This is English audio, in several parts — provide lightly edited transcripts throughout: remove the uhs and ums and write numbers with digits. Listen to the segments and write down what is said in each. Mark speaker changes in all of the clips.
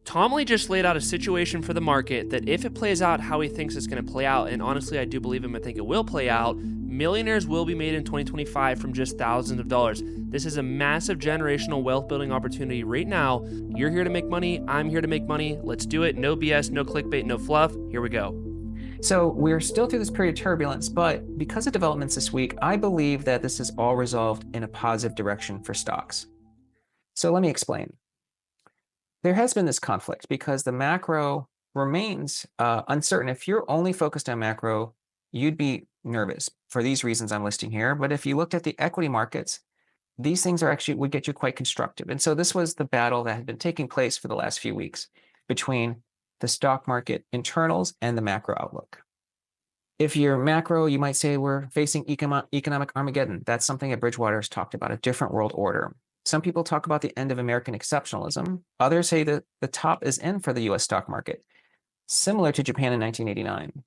Speaker 1: Tom Lee just laid out a situation for the market that if it plays out how he thinks it's going to play out, and honestly, I do believe him, I think it will play out, millionaires will be made in 2025 from just thousands of dollars. This is a massive generational wealth building opportunity right now. You're here to make money. I'm here to make money. Let's do it. No BS, no clickbait, no fluff. Here we go.
Speaker 2: So we're still through this period of turbulence, but because of developments this week, I believe that this is all resolved in a positive direction for stocks. So let me explain. There has been this conflict because the macro remains uncertain. If you're only focused on macro, you'd be nervous for these reasons I'm listing here. But if you looked at the equity markets, these things are actually would get you quite constructive. And so this was the battle that had been taking place for the last few weeks between the stock market internals and the macro outlook. If you're macro, you might say we're facing economic Armageddon. That's something that Bridgewater has talked about, a different world order. Some people talk about the end of American exceptionalism. Others say that the top is in for the US stock market, similar to Japan in 1989.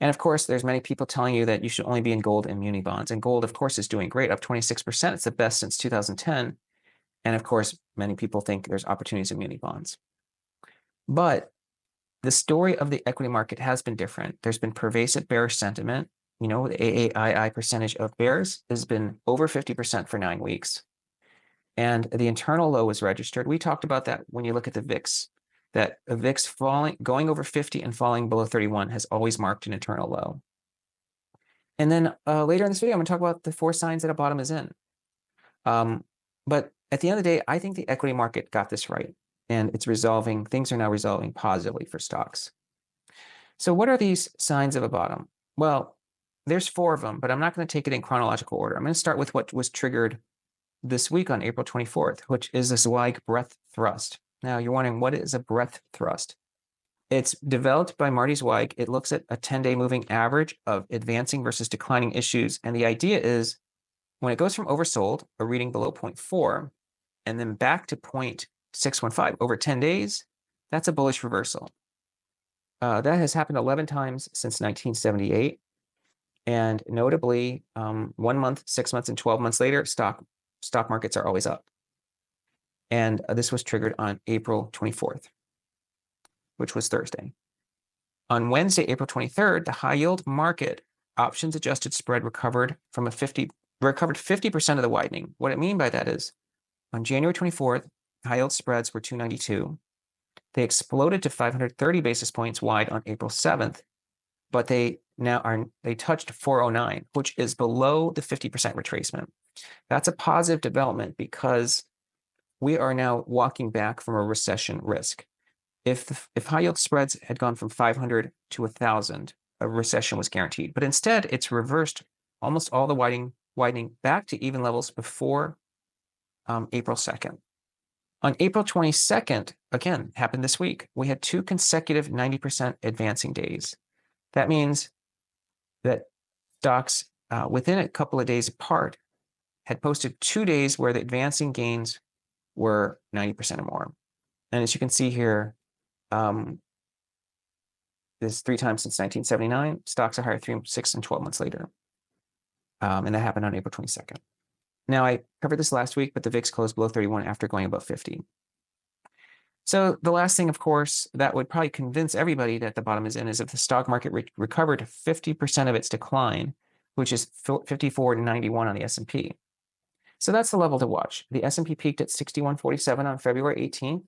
Speaker 2: And of course, there's many people telling you that you should only be in gold and muni bonds. And gold, of course, is doing great, up 26%. It's the best since 2010. And of course, many people think there's opportunities in muni bonds. But the story of the equity market has been different. There's been pervasive bearish sentiment. You know, the AAII percentage of bears has been over 50% for 9 weeks. And the internal low was registered. We talked about that when you look at the VIX, that a VIX going over 50 and falling below 31 has always marked an internal low. And then later in this video, I'm going to talk about the 4 signs that a bottom is in. But at the end of the day, I think the equity market got this right. And it's resolving, things are now resolving positively for stocks. So what are these signs of a bottom? Well, there's 4 of them, but I'm not going to take it in chronological order. I'm going to start with what was triggered this week on April 24th, which is the Zweig breadth thrust. Now you're wondering, what is a breadth thrust? It's developed by Marty Zweig. It looks at a 10-day moving average of advancing versus declining issues. And the idea is when it goes from oversold, a reading below 0.4, and then back to 0.615 over 10 days, that's a bullish reversal. That has happened 11 times since 1978. And notably, 1 month, 6 months, and 12 months later, stock markets are always up. And this was triggered on April 24th, which was Thursday. On Wednesday, April 23rd, the high yield market options adjusted spread recovered 50% of the widening. What I mean by that is on January 24th, high yield spreads were 292. They exploded to 530 basis points wide on April 7th, but they touched 409, which is below the 50% retracement. That's a positive development because we are now walking back from a recession risk. If high yield spreads had gone from 500 to 1,000, a recession was guaranteed. But instead, it's reversed almost all the widening back to even levels before April 2nd. On April 22nd, again, happened this week, we had 2 consecutive 90% advancing days. That means that stocks within a couple of days apart had posted 2 days where the advancing gains were 90% or more. And as you can see here, this is 3 times since 1979. Stocks are higher 3, 6, and 12 months later. And that happened on April 22nd. Now, I covered this last week, but the VIX closed below 31 after going above 50. So the last thing, of course, that would probably convince everybody that the bottom is in is if the stock market recovered 50% of its decline, which is 54.91 on the S&P. So that's the level to watch. The S&P peaked at 61.47 on February 18th.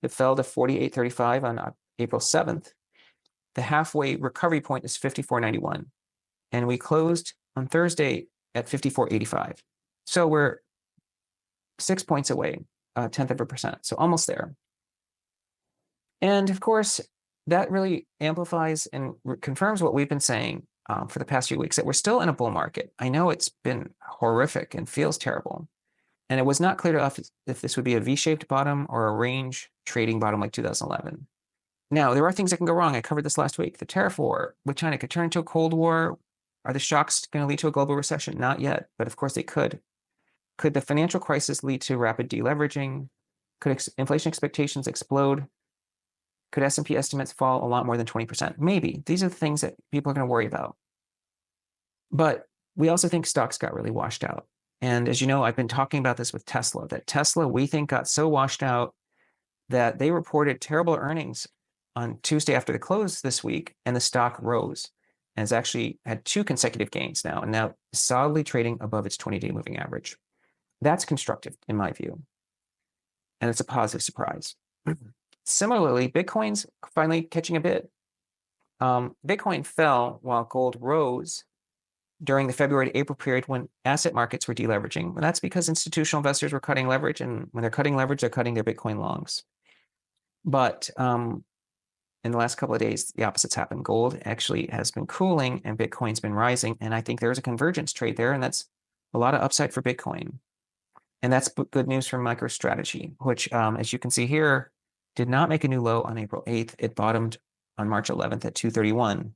Speaker 2: It fell to 48.35 on April 7th. The halfway recovery point is 54.91. And we closed on Thursday at 54.85. So we're 6 points away, 1/10 of a percent. So almost there. And of course, that really amplifies and confirms what we've been saying for the past few weeks, that we're still in a bull market. I know it's been horrific and feels terrible. And it was not clear to us if this would be a V-shaped bottom or a range trading bottom like 2011. Now, there are things that can go wrong. I covered this last week. The tariff war with China could turn into a Cold War. Are the shocks going to lead to a global recession? Not yet, but of course they could. Could the financial crisis lead to rapid deleveraging? Could inflation expectations explode? Could S&P estimates fall a lot more than 20%? Maybe. These are the things that people are going to worry about. But we also think stocks got really washed out. And as you know, I've been talking about this with Tesla, that Tesla, we think, got so washed out that they reported terrible earnings on Tuesday after the close this week, and the stock rose and has actually had 2 consecutive gains now, and now solidly trading above its 20-day moving average. That's constructive in my view, and it's a positive surprise. Similarly, Bitcoin's finally catching a bid. Bitcoin fell while gold rose during the February to April period when asset markets were deleveraging. And that's because institutional investors were cutting leverage, and when they're cutting leverage, they're cutting their Bitcoin longs. But in the last couple of days, the opposite's happened. Gold actually has been cooling and Bitcoin's been rising. And I think there's a convergence trade there, and that's a lot of upside for Bitcoin. And that's good news for MicroStrategy, which, as you can see here, did not make a new low on April 8th. It bottomed on March 11th at 231.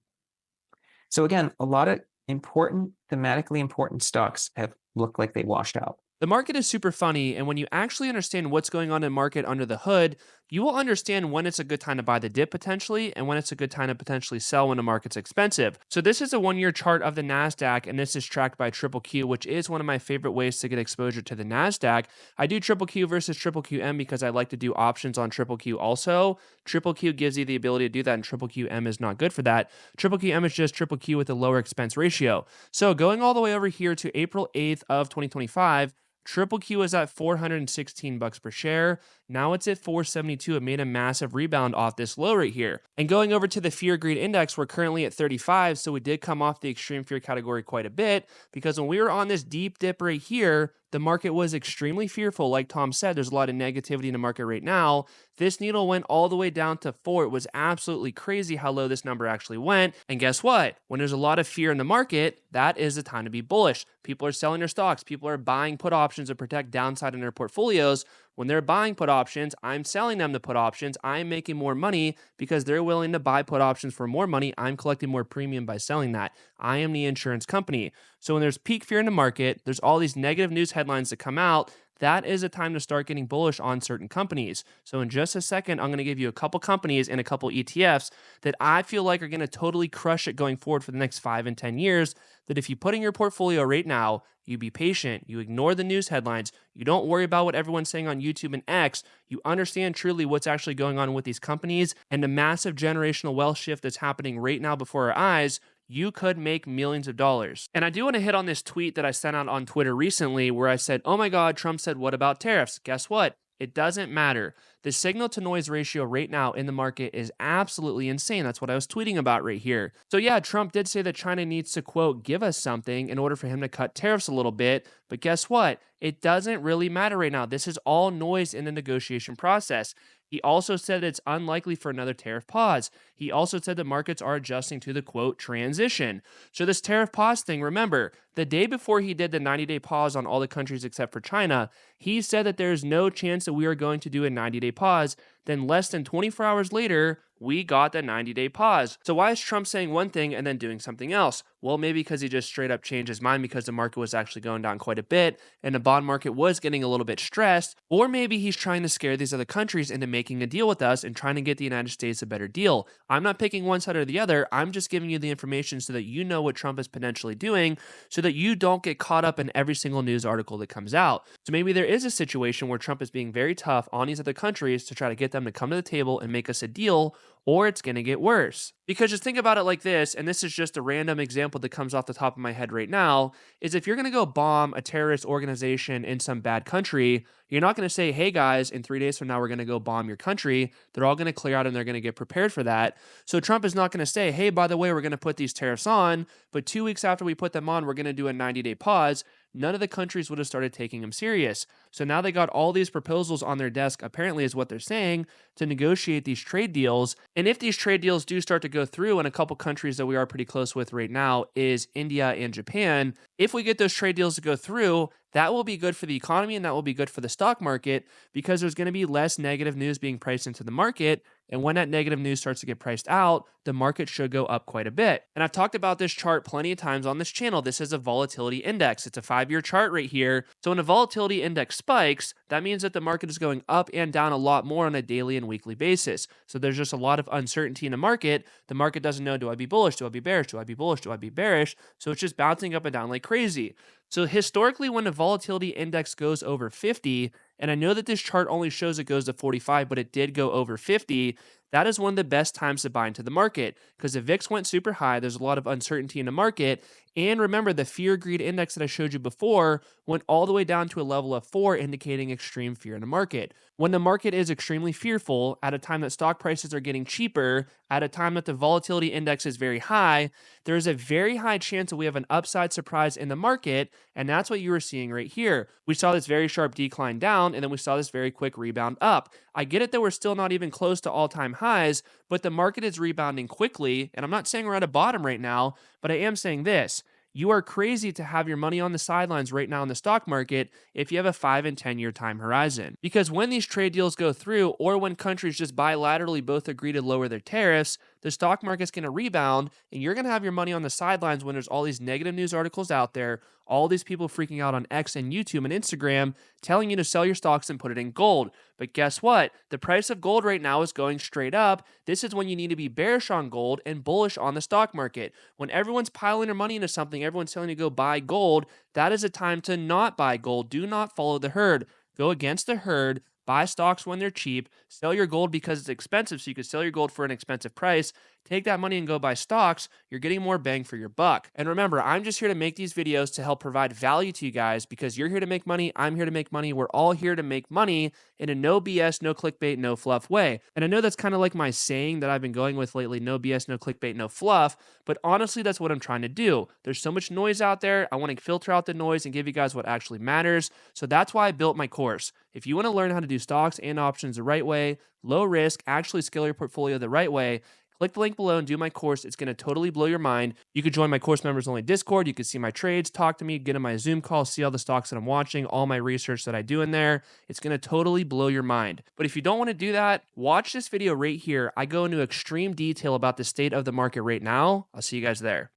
Speaker 2: So again, a lot of thematically important stocks have looked like they washed out.
Speaker 1: The market is super funny, and when you actually understand what's going on in the market under the hood, you will understand when it's a good time to buy the dip potentially, and when it's a good time to potentially sell when the market's expensive. So this is a 1-year chart of the NASDAQ, and this is tracked by Triple Q, which is one of my favorite ways to get exposure to the NASDAQ. I do Triple Q versus Triple QM because I like to do options on Triple Q also. Triple Q gives you the ability to do that, and Triple QM is not good for that. Triple QM is just Triple Q with a lower expense ratio. So going all the way over here to April 8th of 2025, Triple Q is at $416 per share. Now it's at $472. It made a massive rebound off this low right here. And going over to the Fear Greed Index, we're currently at 35. So we did come off the extreme fear category quite a bit, because when we were on this deep dip right here, the market was extremely fearful. Like Tom said, there's a lot of negativity in the market right now. This needle went all the way down to 4. It was absolutely crazy how low this number actually went. And guess what? When there's a lot of fear in the market, that is the time to be bullish. People are selling their stocks. People are buying put options to protect downside in their portfolios. When they're buying put options, I'm selling them the put options. I'm making more money because they're willing to buy put options for more money. I'm collecting more premium by selling that. I am the insurance company. So when there's peak fear in the market, there's all these negative news headlines that come out. That is a time to start getting bullish on certain companies. So in just a second, I'm going to give you a couple companies and a couple ETFs that I feel like are going to totally crush it going forward for the next 5 and 10 years, that if you put in your portfolio right now, you be patient, you ignore the news headlines, you don't worry about what everyone's saying on YouTube and X, you understand truly what's actually going on with these companies and the massive generational wealth shift that's happening right now before our eyes, you could make millions of dollars. And I do want to hit on this tweet that I sent out on Twitter recently where I said, oh my God, Trump said, what about tariffs? Guess what? It doesn't matter. The signal to noise ratio right now in the market is absolutely insane. That's what I was tweeting about right here. So yeah, Trump did say that China needs to, quote, give us something in order for him to cut tariffs a little bit. But guess what? It doesn't really matter right now. This is all noise in the negotiation process. He also said it's unlikely for another tariff pause. He also said the markets are adjusting to the, quote, transition. So this tariff pause thing, remember, the day before he did the 90-day pause on all the countries except for China, he said that there is no chance that we are going to do a 90-day pause. Then less than 24 hours later, we got the 90-day pause. So why is Trump saying one thing and then doing something else? Well, maybe because he just straight up changed his mind because the market was actually going down quite a bit and the bond market was getting a little bit stressed. Or maybe he's trying to scare these other countries into making a deal with us and trying to get the United States a better deal. I'm not picking one side or the other. I'm just giving you the information so that you know what Trump is potentially doing so that you don't get caught up in every single news article that comes out. So maybe there is a situation where Trump is being very tough on these other countries to try to get them to come to the table and make us a deal, or it's going to get worse. Because just think about it like this, and this is just a random example that comes off the top of my head right now, is if you're going to go bomb a terrorist organization in some bad country, you're not going to say, hey guys, in 3 days from now, we're going to go bomb your country. They're all going to clear out and they're going to get prepared for that. So Trump is not going to say, hey, by the way, we're going to put these tariffs on, but 2 weeks after we put them on, we're going to do a 90-day pause. None of the countries would have started taking him serious. So now they got all these proposals on their desk, apparently is what they're saying, to negotiate these trade deals. And if these trade deals do start to go through, and a couple countries that we are pretty close with right now is India and Japan, if we get those trade deals to go through, that will be good for the economy and that will be good for the stock market because there's going to be less negative news being priced into the market. And when that negative news starts to get priced out, the market should go up quite a bit. And I've talked about this chart plenty of times on this channel. This is a volatility index. It's a 5-year chart right here. So when a volatility index spikes, that means that the market is going up and down a lot more on a daily and weekly basis. So there's just a lot of uncertainty in the market. The market doesn't know, do I be bullish? Do I be bearish? Do I be bullish? Do I be bearish? So it's just bouncing up and down like crazy. So historically, when the volatility index goes over 50, And I know that this chart only shows it goes to 45, but it did go over 50. That is one of the best times to buy into the market because the VIX went super high. There's a lot of uncertainty in the market. And remember, the fear greed index that I showed you before went all the way down to a level of 4, indicating extreme fear in the market. When the market is extremely fearful, at a time that stock prices are getting cheaper, at a time that the volatility index is very high, there is a very high chance that we have an upside surprise in the market. And that's what you were seeing right here. We saw this very sharp decline down, and then we saw this very quick rebound up. I get it that we're still not even close to all-time highs, but the market is rebounding quickly. And I'm not saying we're at a bottom right now, but I am saying this. You are crazy to have your money on the sidelines right now in the stock market if you have a 5 and 10-year time horizon. Because when these trade deals go through, or when countries just bilaterally both agree to lower their tariffs, the stock market's going to rebound, and you're going to have your money on the sidelines when there's all these negative news articles out there, all these people freaking out on X and YouTube and Instagram telling you to sell your stocks and put it in gold. But guess what? The price of gold right now is going straight up. This is when you need to be bearish on gold and bullish on the stock market. When everyone's piling their money into something, everyone's telling you to go buy gold, that is a time to not buy gold. Do not follow the herd. Go against the herd. Buy stocks when they're cheap. Sell your gold because it's expensive, so you can sell your gold for an expensive price. Take that money and go buy stocks. You're getting more bang for your buck. And remember, I'm just here to make these videos to help provide value to you guys because you're here to make money. I'm here to make money. We're all here to make money in a no BS, no clickbait, no fluff way. And I know that's kind of like my saying that I've been going with lately, no BS, no clickbait, no fluff. But honestly, that's what I'm trying to do. There's so much noise out there. I want to filter out the noise and give you guys what actually matters. So that's why I built my course. If you want to learn how to do stocks and options the right way, low risk, actually scale your portfolio the right way, click the link below and do my course. It's going to totally blow your mind. You could join my course members only Discord. You can see my trades, talk to me, get in my Zoom call, see all the stocks that I'm watching, all my research that I do in there. It's going to totally blow your mind. But if you don't want to do that, watch this video right here. I go into extreme detail about the state of the market right now. I'll see you guys there.